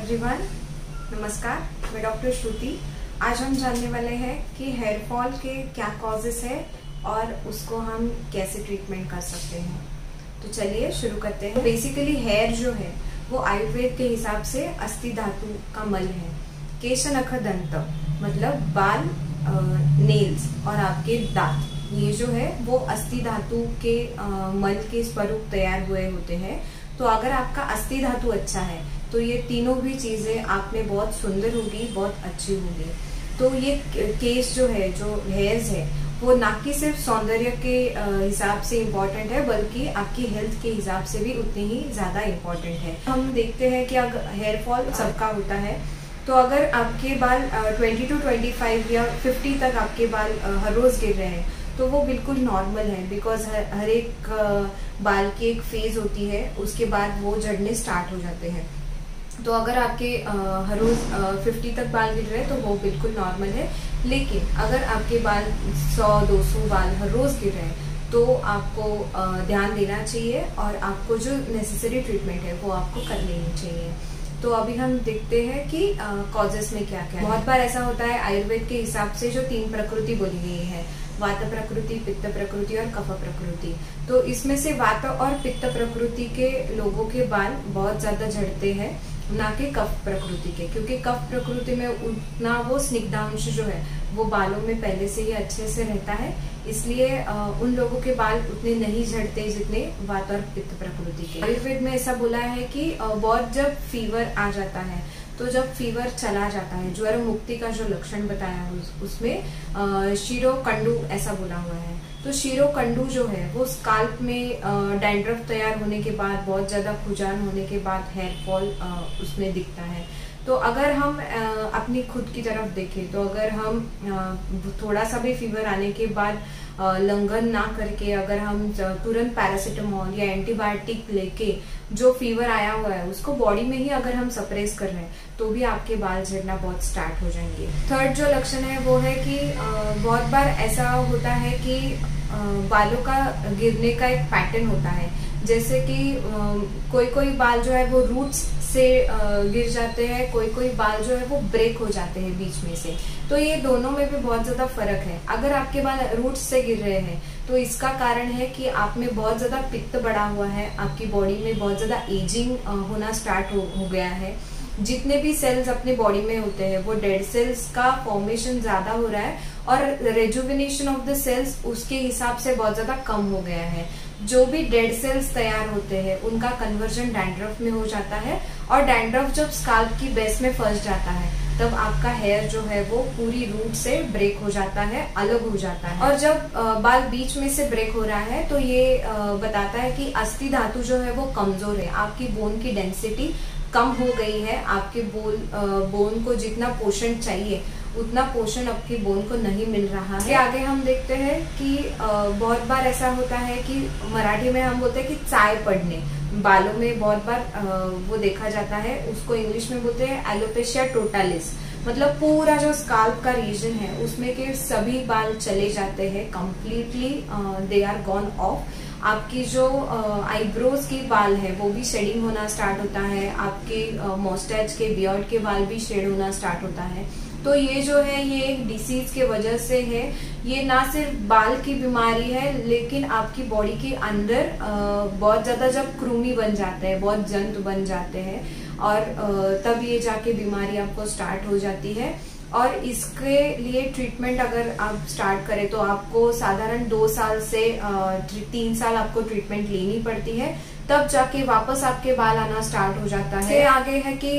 Everyone, नमस्कार। मैं doctor श्रुति। आज हम जानने वाले हैं कि हेयर फॉल के क्या कॉजेस है और उसको हम कैसे ट्रीटमेंट कर सकते हैं। तो चलिए शुरू करते हैं। बेसिकली हेयर जो है वो आयुर्वेद के हिसाब से अस्थि धातु का मल है। केश नख दंत मतलब बाल, नेल्स और आपके दांत, ये जो है वो अस्थि धातु के मल के स्वरूप तैयार हुए होते हैं। तो अगर आपका अस्थि धातु अच्छा है तो ये तीनों भी चीजें आप में बहुत सुंदर होगी, बहुत अच्छी होगी। तो ये केस जो है, जो हेयर्स है, वो ना कि सिर्फ सौंदर्य के हिसाब से इम्पोर्टेंट है बल्कि आपकी हेल्थ के हिसाब से भी उतनी ही ज्यादा इम्पोर्टेंट है। हम देखते हैं कि अगर हेयर फॉल सबका होता है, तो अगर आपके बाल 20 to 25 या 50 तक आपके बाल हर रोज गिर रहे हैं तो वो बिल्कुल नॉर्मल है। बिकॉज हर एक बाल की एक फेज होती है, उसके बाद वो झड़ने स्टार्ट हो जाते हैं। तो अगर आपके हर रोज 50 तक बाल गिर रहे हैं तो वो बिल्कुल नॉर्मल है। लेकिन अगर आपके बाल 100-200 बाल हर रोज गिर रहे हैं तो आपको ध्यान देना चाहिए और आपको जो नेसेसरी ट्रीटमेंट है वो आपको कर लेनी चाहिए। तो अभी हम देखते हैं कि कॉजेस में क्या क्या है। बहुत बार ऐसा होता है, आयुर्वेद के हिसाब से जो 3 प्रकृति बोली गई है, वात प्रकृति, पित्त प्रकृति और कफ प्रकृति। तो इसमें से वात और पित्त प्रकृति के लोगों के बाल बहुत ज्यादा झड़ते हैं, ना कि कफ प्रकृति के, क्योंकि कफ प्रकृति में उतना वो स्निग्धांश जो है वो बालों में पहले से ही अच्छे से रहता है, इसलिए उन लोगों के बाल उतने नहीं झड़ते जितने वात और पित्त प्रकृति के। आयुर्वेद में ऐसा बोला है कि बहुत जब फीवर आ जाता है, तो जब फीवर चला जाता है, ज्वर मुक्ति का जो लक्षण बताया है उसमें शिरोकंडू ऐसा बोला हुआ है। तो शिरोकंडू जो है वो स्काल्प में डैंड्रफ तैयार होने के बाद, बहुत ज्यादा खुजान होने के बाद हेयर फॉल उसमें दिखता है। तो अगर हम अपनी खुद की तरफ देखें तो अगर हम थोड़ा सा भी फीवर आने के बाद लंघन ना करके अगर हम तुरंत पैरासिटामोल या एंटीबायोटिक लेके जो फीवर आया हुआ है उसको बॉडी में ही अगर हम सप्रेस कर रहे हैं तो भी आपके बाल झड़ना बहुत स्टार्ट हो जाएंगे। थर्ड जो लक्षण है वो है कि बहुत बार ऐसा होता है कि बालों का गिरने का एक पैटर्न होता है, जैसे कि कोई कोई बाल जो है वो रूट्स से गिर जाते हैं, कोई कोई बाल जो है वो ब्रेक हो जाते हैं बीच में से। तो ये दोनों में भी बहुत ज्यादा फर्क है। अगर आपके बाल रूट्स से गिर रहे हैं तो इसका कारण है कि आप में बहुत ज्यादा पित्त बढ़ा हुआ है, आपकी बॉडी में बहुत ज्यादा एजिंग होना स्टार्ट हो गया है। जितने भी सेल्स अपने बॉडी में होते हैं वो डेड सेल्स का फॉर्मेशन ज्यादा हो रहा है और रेजुविनेशन ऑफ द सेल्स उसके हिसाब से बहुत ज्यादा कम हो गया है। जो भी डेड सेल्स तैयार होते हैं उनका कन्वर्जन डैंड्रफ में हो जाता है और डैंड्रफ जब स्काल्प की बेस में फंस जाता है तब आपका हेयर जो है वो पूरी रूट से ब्रेक हो जाता है, अलग हो जाता है। और जब बाल बीच में से ब्रेक हो रहा है तो ये बताता है कि अस्थि धातु जो है वो कमजोर है, आपकी बोन की डेंसिटी कम हो गई है, आपके बोन को जितना पोषण चाहिए उतना पोषण आपकी बोन को नहीं मिल रहा है। आगे हम देखते हैं कि बहुत बार ऐसा होता है कि मराठी में हम बोलते हैं कि चाय पड़ने, बालों में बहुत बार वो देखा जाता है। उसको इंग्लिश में बोलते हैं एलोपेशिया टोटालिस, मतलब पूरा जो स्काल्प का रीजन है उसमें के सभी बाल चले जाते हैं completely, they are gone off. आपकी जो आईब्रोज के बाल है वो भी शेडिंग होना स्टार्ट होता है, आपके मॉस्टैच के बियर्ड के बाल भी शेड होना स्टार्ट होता है। तो ये जो है ये एक डिसीज के वजह से है। ये ना सिर्फ बाल की बीमारी है लेकिन आपकी बॉडी के अंदर बहुत ज्यादा जब कृमि बन जाते हैं, बहुत जंतु बन जाते हैं और तब ये जाके बीमारी आपको स्टार्ट हो जाती है। और इसके लिए ट्रीटमेंट अगर आप स्टार्ट करें तो आपको साधारण 2 साल से 3 साल आपको ट्रीटमेंट लेनी पड़ती है, तब जाके वापस आपके बाल आना स्टार्ट हो जाता है। आगे है कि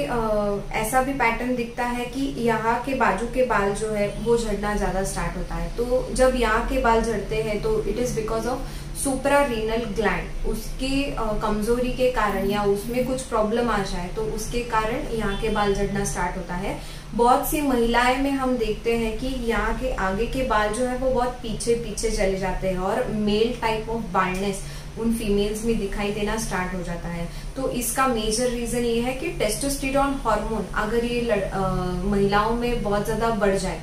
ऐसा भी पैटर्न दिखता है कि यहाँ के बाजू के बाल जो है वो झड़ना ज्यादा स्टार्ट होता है। तो जब यहाँ के बाल झड़ते हैं तो it is because of suprarenal gland, उसकी कमजोरी के कारण या उसमें कुछ प्रॉब्लम आ जाए तो उसके कारण यहाँ के बाल झड़ना स्टार्ट होता है। बहुत सी महिलाएं में हम देखते हैं कि यहाँ के आगे के बाल जो है वो बहुत पीछे पीछे चले जाते हैं और मेल टाइप ऑफ बाल्डनेस उन फीमेल्स में दिखाई देना स्टार्ट हो जाता है। तो इसका मेजर रीजन ये है कि टेस्टोस्टेरोन हार्मोन अगर ये महिलाओं में बहुत ज्यादा बढ़ जाए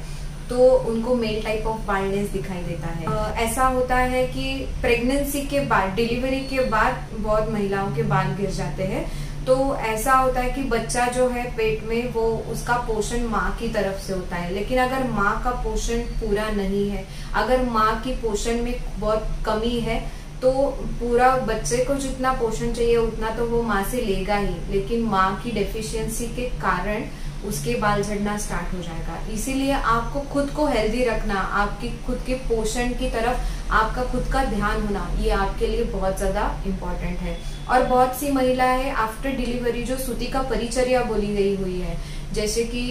तो उनको मेल टाइप ऑफ बाल्डनेस दिखाई देता है। ऐसा होता है कि प्रेगनेंसी के बाद, डिलीवरी के बाद बहुत महिलाओं के बाल गिर जाते हैं। तो ऐसा होता है कि बच्चा जो है पेट में वो उसका पोषण माँ की तरफ से होता है, लेकिन अगर माँ का पोषण पूरा नहीं है, अगर माँ की पोषण में बहुत कमी है, तो पूरा बच्चे को जितना पोषण चाहिए उतना तो वो माँ से लेगा ही, लेकिन माँ की डेफिशिएंसी के कारण उसके बाल झड़ना स्टार्ट हो जाएगा। इसीलिए आपको खुद को हेल्दी रखना, आपकी खुद के पोषण की तरफ आपका खुद का ध्यान होना, ये आपके लिए बहुत ज्यादा इम्पोर्टेंट है। और बहुत सी महिलाएं आफ्टर डिलीवरी जो सूती का परिचर्या बोली गई हुई है, जैसे कि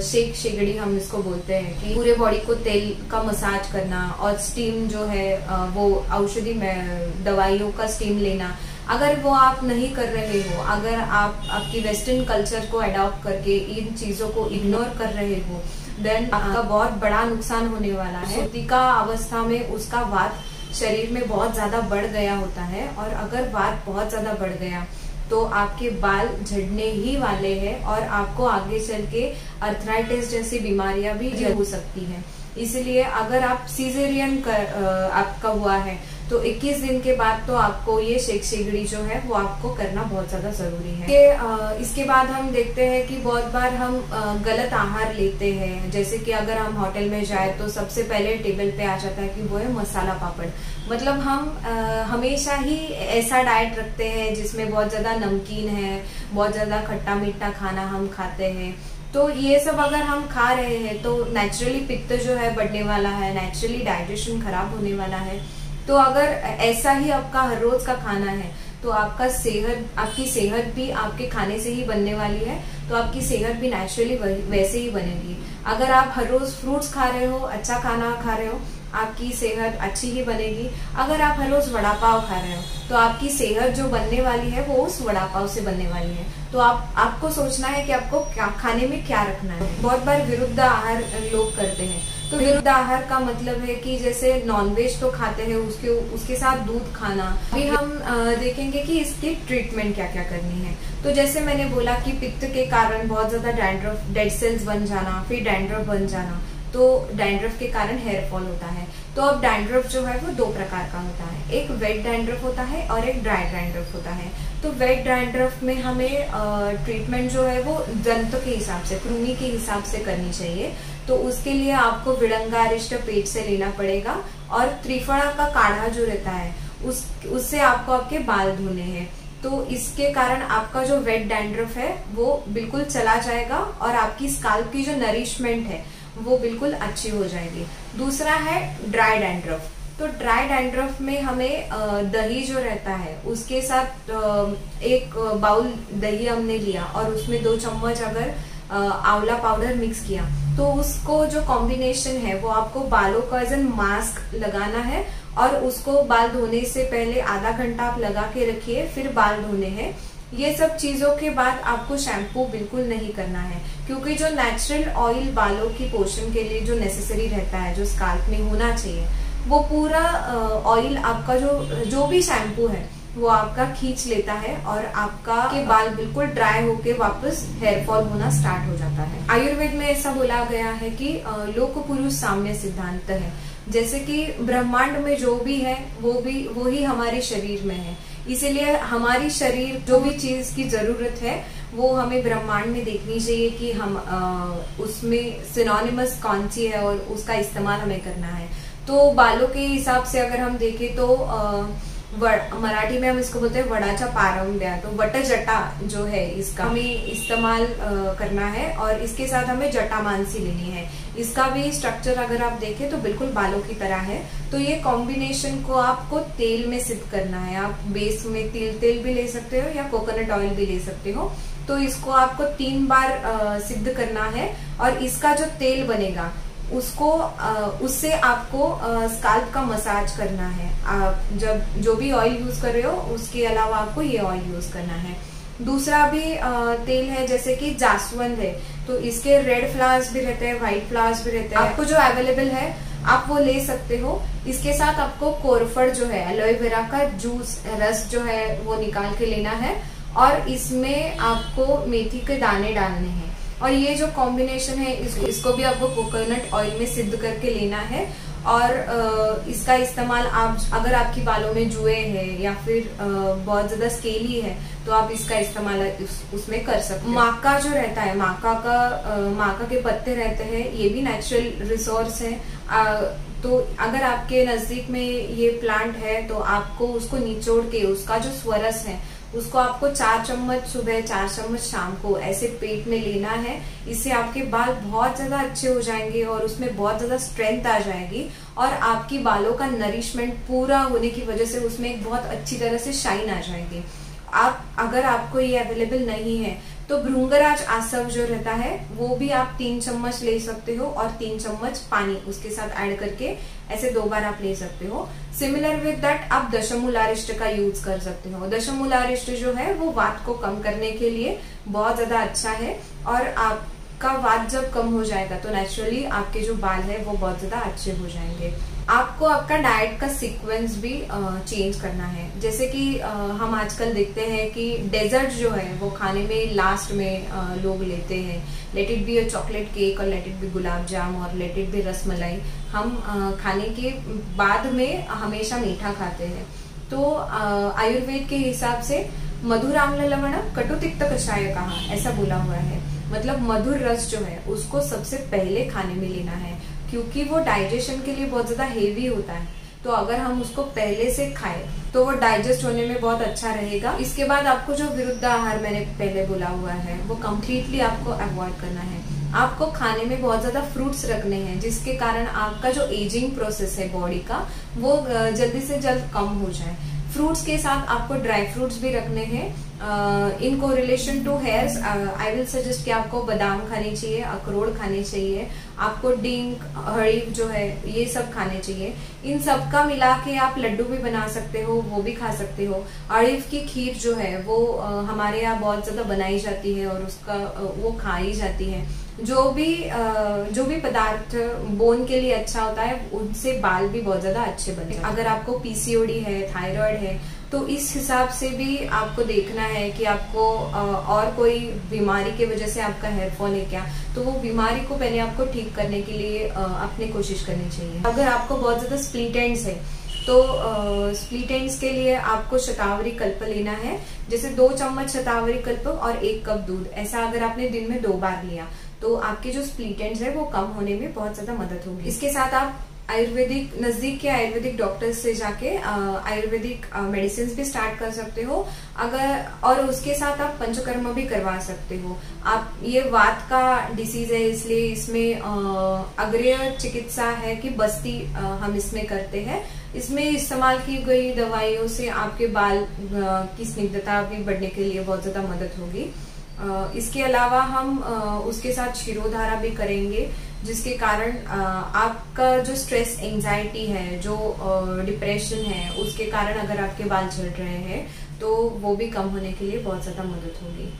शेक शेगड़ी हम इसको बोलते हैं, कि पूरे बॉडी को तेल का मसाज करना और स्टीम जो है वो औषधि दवाइयों का स्टीम लेना, अगर वो आप नहीं कर रहे हो, अगर आप आपकी वेस्टर्न कल्चर को अडॉप्ट करके इन चीजों को इग्नोर कर रहे हो, देन आपका बहुत बड़ा नुकसान होने वाला है। सूती का अवस्था में उसका वात शरीर में बहुत ज्यादा बढ़ गया होता है, और अगर वात बहुत ज्यादा बढ़ गया तो आपके बाल झड़ने ही वाले हैं, और आपको आगे चल के अर्थराइटिस जैसी बीमारियां भी हो सकती हैं। इसलिए अगर आप सीजेरियन आपका हुआ है तो 21 दिन के बाद तो आपको ये शेक शेगड़ी जो है वो आपको करना बहुत ज्यादा जरूरी है। इसके बाद हम देखते हैं कि बहुत बार हम गलत आहार लेते हैं, जैसे कि अगर हम होटल में जाए तो सबसे पहले टेबल पे आ जाता है कि वो है मसाला पापड़। मतलब हम हमेशा ही ऐसा डाइट रखते हैं जिसमें बहुत ज्यादा नमकीन है, बहुत ज्यादा खट्टा मीठा खाना हम खाते हैं। तो ये सब अगर हम खा रहे हैं तो नेचुरली पित्त जो है बढ़ने वाला है, नेचुरली डाइजेशन खराब होने वाला है। तो अगर ऐसा ही आपका हर रोज का खाना है तो आपकी सेहत भी आपके खाने से ही बनने वाली है, तो आपकी सेहत भी नेचुरली वैसे ही बनेगी। अगर आप हर रोज फ्रूट्स खा रहे हो, अच्छा खाना खा रहे हो, आपकी सेहत अच्छी ही बनेगी। अगर आप हर रोज वड़ा पाव खा रहे हो तो आपकी सेहत जो बनने वाली है वो उस वड़ा पाव से बनने वाली है। तो आपको सोचना है कि आपको क्या खाने में क्या रखना है। बहुत बार विरुद्ध आहार लोग करते हैं। तो विरुद्ध आहार का मतलब है कि जैसे नॉनवेज तो खाते हैं, उसके साथ दूध खाना। अभी हम देखेंगे कि इसकी ट्रीटमेंट क्या क्या करनी है। तो जैसे मैंने बोला कि पित्त के कारण बहुत ज्यादा डैंड्रफ, डेड सेल्स बन जाना, फिर डैंड्रफ बन जाना, तो डैंड्रफ के कारण हेयर फॉल होता है। तो अब डैंड्रफ जो है वो 2 प्रकार का होता है, एक वेट डैंड्रफ होता है और एक ड्राई डैंड्रफ होता है। तो वेट डैंड्रफ में हमें ट्रीटमेंट जो है वो दंत के हिसाब से, कृमि के हिसाब से करनी चाहिए। तो उसके लिए आपको विड़ंगारिष्ट पेट से लेना पड़ेगा, और त्रिफला का काढ़ा जो रहता है उससे आपको आपके बाल धोने हैं। तो इसके कारण आपका जो वेट डैंड्रफ है वो बिल्कुल चला जाएगा, और आपकी स्काल्प की जो नरिशमेंट है वो बिल्कुल अच्छी हो जाएगी। दूसरा है ड्राई डैंड्रफ। तो ड्राई डैंड्रफ में हमें दही जो रहता है उसके साथ एक बाउल दही हमने लिया और उसमें 2 चम्मच अगर आंवला पाउडर मिक्स किया, तो उसको जो कॉम्बिनेशन है वो आपको बालों का एज एन मास्क लगाना है, और उसको बाल धोने से पहले आधा घंटा आप लगा के रखिए, फिर बाल धोने हैं। ये सब चीजों के बाद आपको शैम्पू बिल्कुल नहीं करना है, क्योंकि जो नेचुरल ऑयल बालों की पोषण के लिए जो नेसेसरी रहता है, जो स्काल्प में होना चाहिए, वो पूरा ऑयल आपका जो भी शैम्पू है वो आपका खींच लेता है, और आपका के बाल बिल्कुल ड्राई होके वापस हेयर फॉल होना स्टार्ट हो जाता है। आयुर्वेद में ऐसा बोला गया है कि लोक पुरुष साम्य सिद्धांत है, जैसे कि ब्रह्मांड में जो भी है वो ही हमारे शरीर में है। इसीलिए हमारी शरीर जो भी चीज की जरूरत है वो हमें ब्रह्मांड में देखनी चाहिए कि हम उसमें सिनोनिमस कौन सी है और उसका इस्तेमाल हमें करना है। तो बालों के हिसाब से अगर हम देखें तो मराठी में हम इसको बोलते हैं वडाचा पारंब्या। तो वट जटा जो है इसका हमें इस्तेमाल करना है, और इसके साथ हमें जटा मानसी लेनी है। इसका भी स्ट्रक्चर अगर आप देखें तो बिल्कुल बालों की तरह है। तो ये कॉम्बिनेशन को आपको तेल में सिद्ध करना है। आप बेस में तेल भी ले सकते हो या कोकोनट ऑयल भी ले सकते हो। तो इसको आपको 3 बार सिद्ध करना है, और इसका जो तेल बनेगा उससे आपको स्काल्प का मसाज करना है। आप जब जो भी ऑयल यूज कर रहे हो उसके अलावा आपको ये ऑयल यूज करना है। दूसरा भी तेल है जैसे कि जासवंद है, तो इसके रेड फ्लावर्स भी रहते हैं, व्हाइट फ्लावर्स भी रहते हैं। आपको जो अवेलेबल है आप वो ले सकते हो। इसके साथ आपको कोरफड जो है, एलोवेरा का जूस रस जो है वो निकाल के लेना है, और इसमें आपको मेथी के दाने डालने हैं। और ये जो कॉम्बिनेशन है इसको भी आपको कोकोनट ऑयल में सिद्ध करके लेना है। और इसका इस्तेमाल आप अगर आपकी बालों में जुए है या फिर बहुत ज्यादा स्केली है तो आप इसका इस्तेमाल उसमें कर सकते हैं। माका जो रहता है, माका के पत्ते रहते हैं, ये भी नेचुरल रिसोर्स है। तो अगर आपके नजदीक में ये प्लांट है तो आपको उसको निचोड़ के उसका जो स्वरस है उसको आपको 4 चम्मच सुबह 4 चम्मच शाम को ऐसे पेट में लेना है। इससे आपके बाल बहुत ज्यादा अच्छे हो जाएंगे और उसमें बहुत ज्यादा स्ट्रेंथ आ जाएगी और आपकी बालों का नरिशमेंट पूरा होने की वजह से उसमें एक बहुत अच्छी तरह से शाइन आ जाएगी। अगर आपको ये अवेलेबल नहीं है तो भृंगराज आसव जो रहता है वो भी आप 3 चम्मच ले सकते हो और 3 चम्मच पानी उसके साथ ऐड करके ऐसे 2 बार आप ले सकते हो। सिमिलर विद दैट आप दशमूलारिष्ट का यूज कर सकते हो। दशमूलारिष्ट जो है वो वात को कम करने के लिए बहुत ज्यादा अच्छा है और आपका वात जब कम हो जाएगा तो नेचुरली आपके जो बाल है वो बहुत ज्यादा अच्छे हो जाएंगे। आपको आपका डाइट का सीक्वेंस भी चेंज करना है। जैसे कि हम आजकल देखते हैं कि डेजर्ट जो है वो खाने में लास्ट में लोग लेते हैं। Let it be a chocolate cake और लेट इट बी गुलाब जाम और लेट इट बी रसमलाई। हम खाने के बाद में हमेशा मीठा खाते हैं। तो आयुर्वेद के हिसाब से मधुर आम्ल लवण कटु तिक्त कषाय कहा, ऐसा बोला हुआ है। मतलब मधुर रस जो है उसको सबसे पहले खाने में लेना है क्योंकि वो डाइजेशन के लिए बहुत ज्यादा हेवी होता है। तो अगर हम उसको पहले से खाएं तो वो डाइजेस्ट होने में बहुत अच्छा रहेगा। इसके बाद आपको जो विरुद्ध आहार मैंने पहले बोला हुआ है वो कम्प्लीटली आपको अवॉइड करना है। आपको खाने में बहुत ज्यादा फ्रूट्स रखने हैं जिसके कारण आपका जो एजिंग प्रोसेस है बॉडी का वो जल्दी से जल्द कम हो जाए। फ्रूट्स के साथ आपको ड्राई फ्रूट्स भी रखने हैं। In correlation to hairs I will suggest कि आपको बादाम खाने चाहिए, अखरोट खाने चाहिए, आपको डिंक, हड़ीव जो है ये सब खाने चाहिए। इन सब का मिला के आप लड्डू भी बना सकते हो, वो भी खा सकते हो। अड़ीव की खीर जो है वो हमारे यहाँ बहुत ज्यादा बनाई जाती है और उसका वो खाई जाती है। जो भी पदार्थ बोन के लिए अच्छा होता है उनसे बाल भी बहुत ज्यादा अच्छे बनते हैं। अगर आपको पीसीओडी है, थायराइड है तो इस हिसाब से भी आपको देखना है कि आपको और कोई बीमारी की वजह से आपका हेयर फॉल है क्या, तो वो बीमारी को पहले आपको ठीक करने के लिए अपने कोशिश करनी चाहिए। अगर आपको बहुत ज्यादा स्प्लिट एंड्स है तो स्प्लिट एंड्स के लिए आपको शतावरी कल्प लेना है। जैसे 2 चम्मच शतावरी कल्प और 1 कप दूध, ऐसा अगर आपने दिन में 2 बार लिया तो आपके जो स्प्लिट एंड्स है वो कम होने में बहुत ज्यादा मदद होगी। इसके साथ आप आयुर्वेदिक नजदीक के आयुर्वेदिक डॉक्टर्स से जाके आयुर्वेदिक मेडिसिन भी स्टार्ट कर सकते हो। अगर और उसके साथ आप पंचकर्म भी करवा सकते हो। आप ये वात का डिसीज है इसलिए इसमें अग्रय चिकित्सा है कि बस्ती हम इसमें करते हैं। इसमें इस्तेमाल की गई दवाइयों से आपके बाल की स्निग्धता भी बढ़ने के लिए बहुत ज्यादा मदद होगी। इसके अलावा हम उसके साथ शिरोधारा भी करेंगे जिसके कारण आपका जो स्ट्रेस एंजाइटी है, जो डिप्रेशन है, उसके कारण अगर आपके बाल झड़ रहे हैं तो वो भी कम होने के लिए बहुत ज्यादा मदद होगी।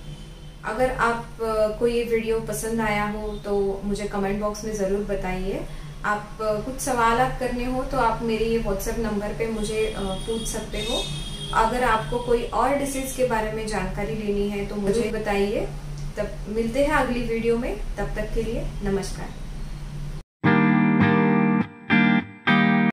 अगर आपको ये वीडियो पसंद आया हो तो मुझे कमेंट बॉक्स में जरूर बताइए। आप कुछ सवाल करने हो तो आप मेरे ये व्हाट्सएप नंबर पे मुझे पूछ सकते हो। अगर आपको कोई और डिसीज के बारे में जानकारी लेनी है तो मुझे बताइए। तब मिलते हैं अगली वीडियो में, तब तक के लिए नमस्कार।